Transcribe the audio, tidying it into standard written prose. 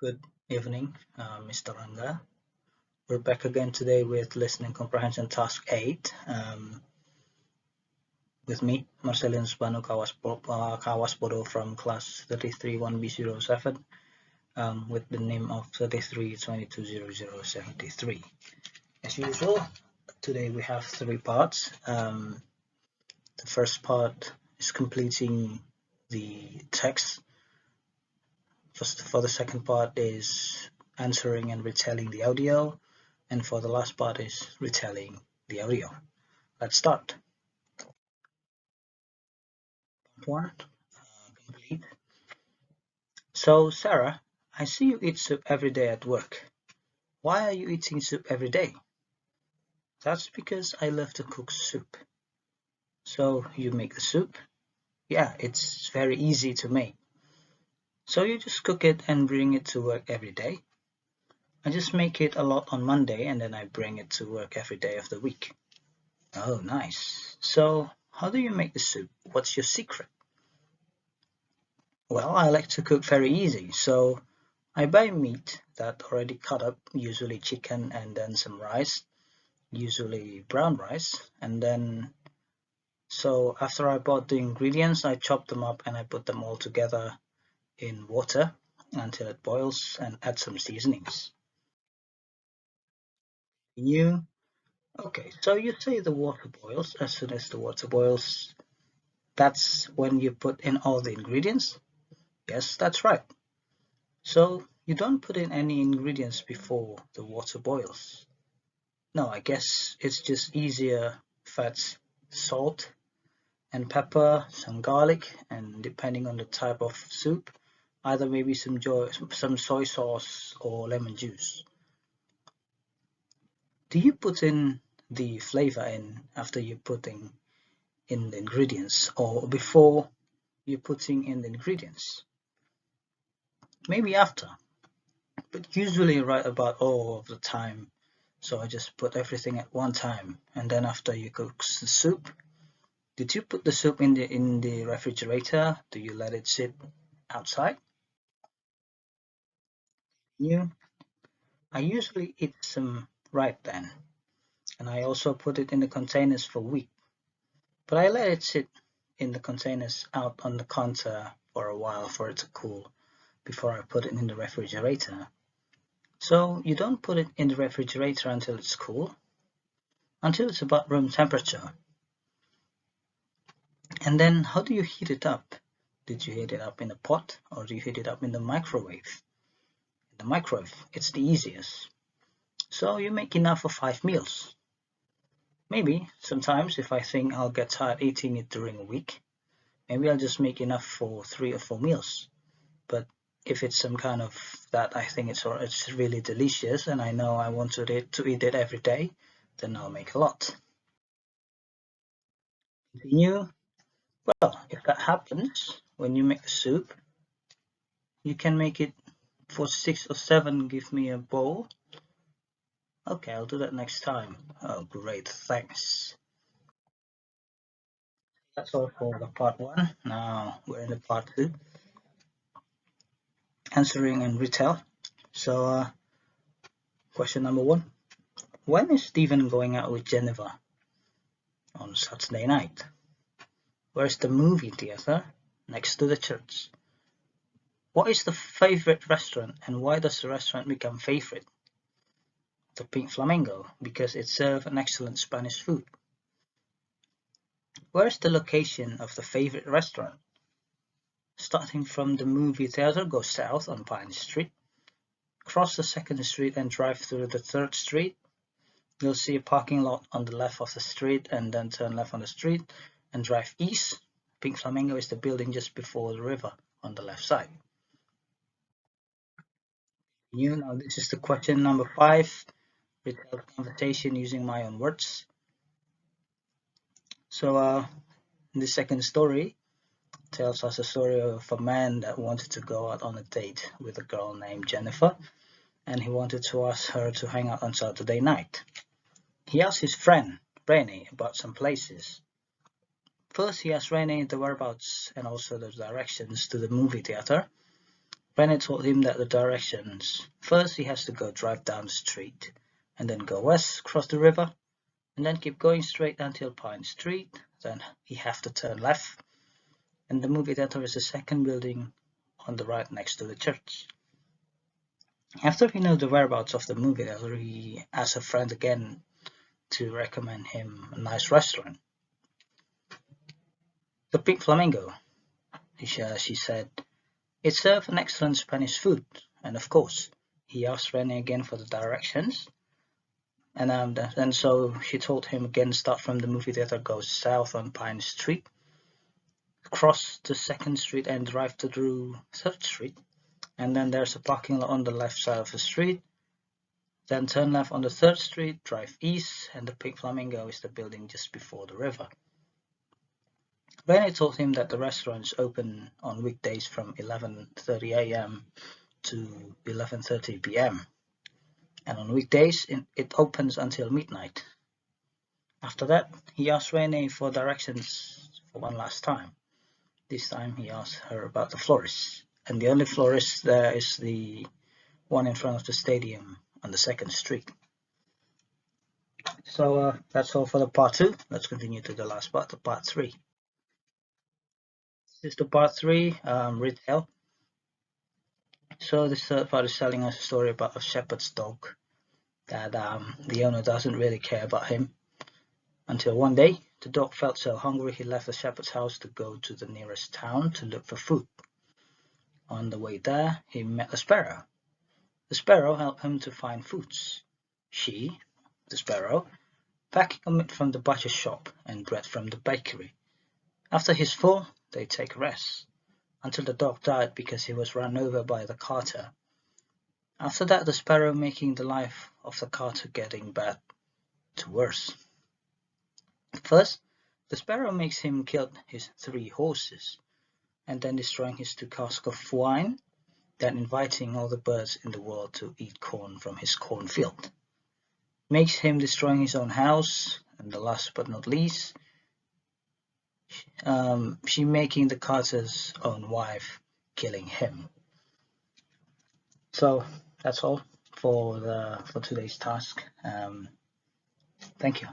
Good evening, Mr. Ranga. We're back again today with listening comprehension task 8 with me, Marcelinus Banu Kawaspodo from class 331B07 with the name of 33220073. As usual, today we have three parts. The first part is completing the text. For the second part is answering and retelling the audio, and for the last part is retelling the audio. Let's start. Part one, complete. So Sarah, I see you eat soup every day at work. Why are you eating soup every day? That's because I love to cook soup. So you make the soup? Yeah, it's very easy to make. So you just cook it and bring it to work every day? I just make it a lot on Monday and then I bring it to work every day of the week. Oh, nice. So how do you make the soup? What's your secret? Well, I like to cook very easy, so I buy meat that already cut up, usually chicken and then some rice, usually brown rice, and then so after I bought the ingredients, I chop them up and I put them all together in water until it boils and add some seasonings. You Okay, so you say the water boils. As soon as the water boils, that's when you put in all the ingredients? Yes, that's right. So you don't put in any ingredients before the water boils? No, I guess it's just easier fats, salt and pepper, some garlic, and depending on the type of soup, either maybe some soy sauce or lemon juice. Do you put in the flavor in after you putting in the ingredients or before you're putting in the ingredients? Maybe after, but usually right about all of the time. So I just put everything at one time, and then after you cook the soup, did you put the soup in the refrigerator? Do you let it sit outside? I usually eat some right then, and I also put it in the containers for a week, but I let it sit in the containers out on the counter for a while for it to cool before I put it in the refrigerator. So you don't put it in the refrigerator until it's cool? Until it's about room temperature. And then how do you heat it up? Did you heat it up in a pot or do you heat it up in the microwave? In the microwave, it's the easiest. So you make enough for 5 meals. Maybe sometimes if I think I'll get tired eating it during a week, maybe I'll just make enough for 3 or 4 meals. But if it's some kind of that I think it's really delicious and I know I want to eat it every day, then I'll make a lot. Continue. Well, if that happens when you make the soup, you can make it for 6 or 7. Give me a bowl. Okay, I'll do that next time. Oh, great, thanks. That's all for the part 1. Now we're in the part 2, answering and retell. So, question number 1. When is Stephen going out with Jennifer? On Saturday night. Where's the movie theater? Next to the church. What is the favorite restaurant and why does the restaurant become favorite? The Pink Flamingo, because it serves an excellent Spanish food. Where is the location of the favorite restaurant? Starting from the movie theater, go south on Pine Street, cross the 2nd Street and drive through the 3rd Street. You'll see a parking lot on the left of the street and then turn left on the street and drive east. Pink Flamingo is the building just before the river on the left side. Now this is the question number 5. Retell the conversation using my own words. So the second story tells us a story of a man that wanted to go out on a date with a girl named Jennifer, and he wanted to ask her to hang out on Saturday night. He asked his friend, Rene, about some places. First, he asked Rene the whereabouts and also the directions to the movie theater. Rennie told him that the directions. First he has to go drive down the street, and then go west, cross the river, and then keep going straight until Pine Street. Then he have to turn left, and the movie theater is the second building on the right next to the church. After he knew the whereabouts of the movie theater, he asked a friend again to recommend him a nice restaurant. The Pink Flamingo, she said. It served an excellent Spanish food, and of course, he asked Rennie again for the directions. And so she told him again, start from the movie theater, go south on Pine Street, cross to 2nd Street and drive through 3rd Street. And then there's a parking lot on the left side of the street. Then turn left on the 3rd Street, drive east, and the Pink Flamingo is the building just before the river. Rennie told him that the restaurant is open on weekdays from 11:30 a.m. to 11:30 p.m. and on weekdays it opens until midnight. After that, he asked Rennie for directions for one last time. This time he asked her about the florist, and the only florist there is the one in front of the stadium on the 2nd Street. So that's all for the part 2. Let's continue to the last part, the part 3. This is the part 3, retail. So this third part is telling us a story about a shepherd's dog that the owner doesn't really care about him. Until one day, the dog felt so hungry he left the shepherd's house to go to the nearest town to look for food. On the way there, he met a sparrow. The sparrow helped him to find foods. She, the sparrow, packing a meat from the butcher's shop and bread from the bakery. After he's full, they take a rest, until the dog died because he was run over by the carter. After that, the sparrow making the life of the carter getting bad to worse. First, the sparrow makes him kill his 3 horses, and then destroying his 2 casks of wine, then inviting all the birds in the world to eat corn from his cornfield. Makes him destroying his own house, and the last but not least, she making the carter's own wife killing him. So that's all for today's task. Thank you.